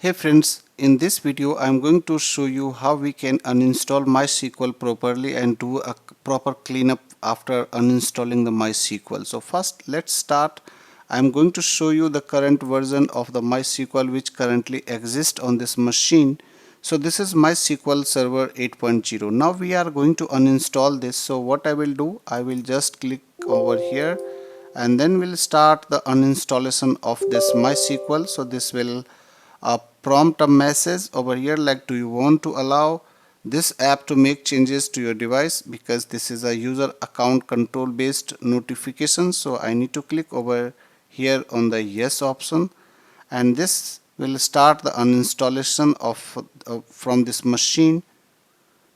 Hey friends, in this video I am going to show you how we can uninstall MySQL properly and do a proper cleanup after uninstalling the MySQL. So first let's start. I am going to show you the current version of the MySQL which currently exists on this machine. So this is MySQL Server 8.0. Now we are going to uninstall this. So what I will do, I will just click over here and then we'll start the uninstallation of this MySQL. So this will prompt a message over here like, do you want to allow this app to make changes to your device, because this is a user account control based notification. So I need to click over here on the yes option, and this will start the uninstallation of from this machine.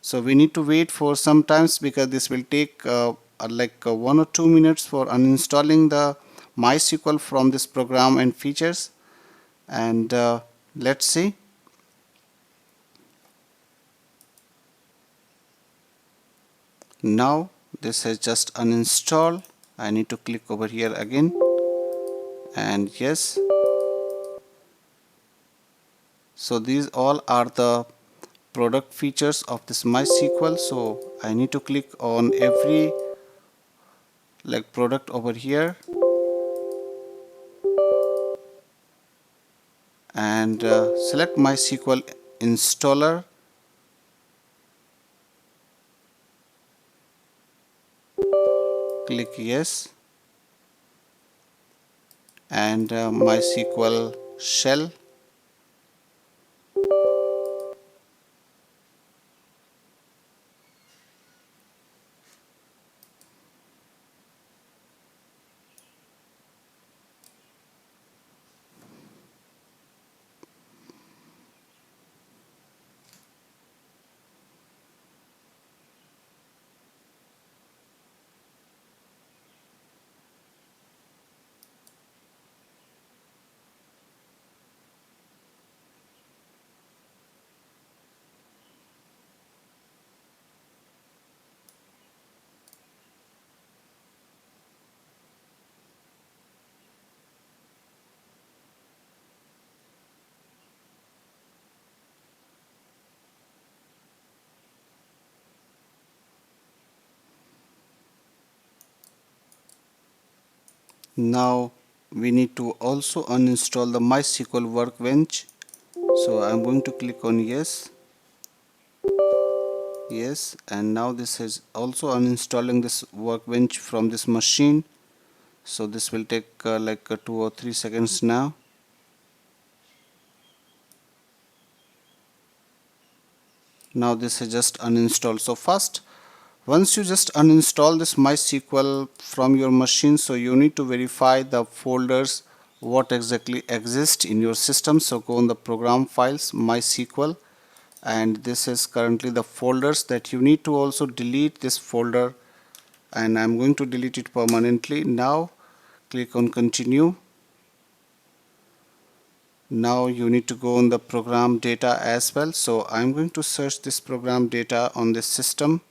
So we need to wait for some times because this will take 1 or 2 minutes for uninstalling the MySQL from this program and features. And let's see. Now this has just uninstalled. I need to click over here again and yes. So these all are the product features of this MySQL. So I need to click on every product over here and select MySQL installer. Click yes, and MySQL shell. Now we need to also uninstall the MySQL Workbench. So I'm going to click on yes, yes, and now this is also uninstalling this Workbench from this machine. So this will take 2 or 3 seconds now. Now this is just uninstalled. So first, once you just uninstall this MySQL from your machine, so you need to verify the folders what exactly exist in your system. So go on the program files MySQL, and this is currently the folders that you need to also delete this folder, and I'm going to delete it permanently. Now click on continue. Now you need to go on the program data as well. So I'm going to search this program data on this system.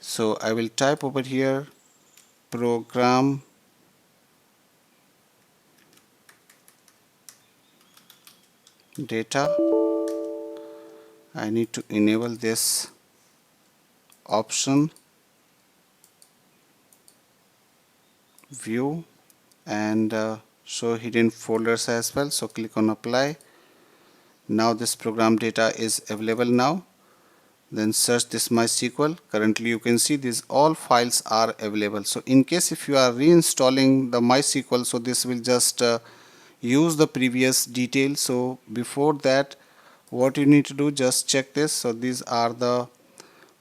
So I will type over here program data. I need to enable this option, view, and show hidden folders as well. So click on apply. Now this program data is available now. Then search this MySQL. Currently you can see these all files are available. So in case if you are reinstalling the MySQL, so this will just use the previous details. So before that, what you need to do, just check this. So these are the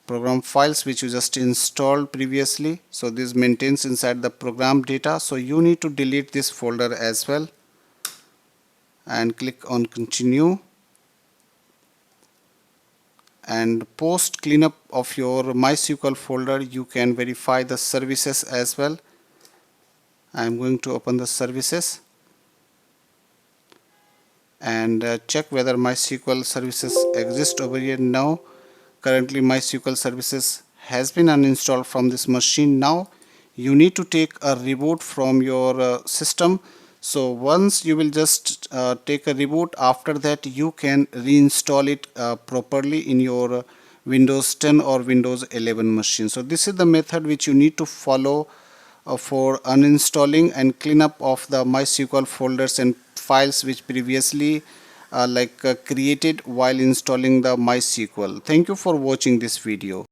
program files which you just installed previously. So this maintains inside the program data. So you need to delete this folder as well and click on continue. And post cleanup of your MySQL folder, you can verify the services as well. I am going to open the services and check whether MySQL services exist over here. Now currently MySQL services has been uninstalled from this machine. Now you need to take a reboot from your system. So once you will just take a reboot, after that you can reinstall it properly in your Windows 10 or Windows 11 machine. So this is the method which you need to follow for uninstalling and cleanup of the MySQL folders and files which previously created while installing the MySQL. Thank you for watching this video.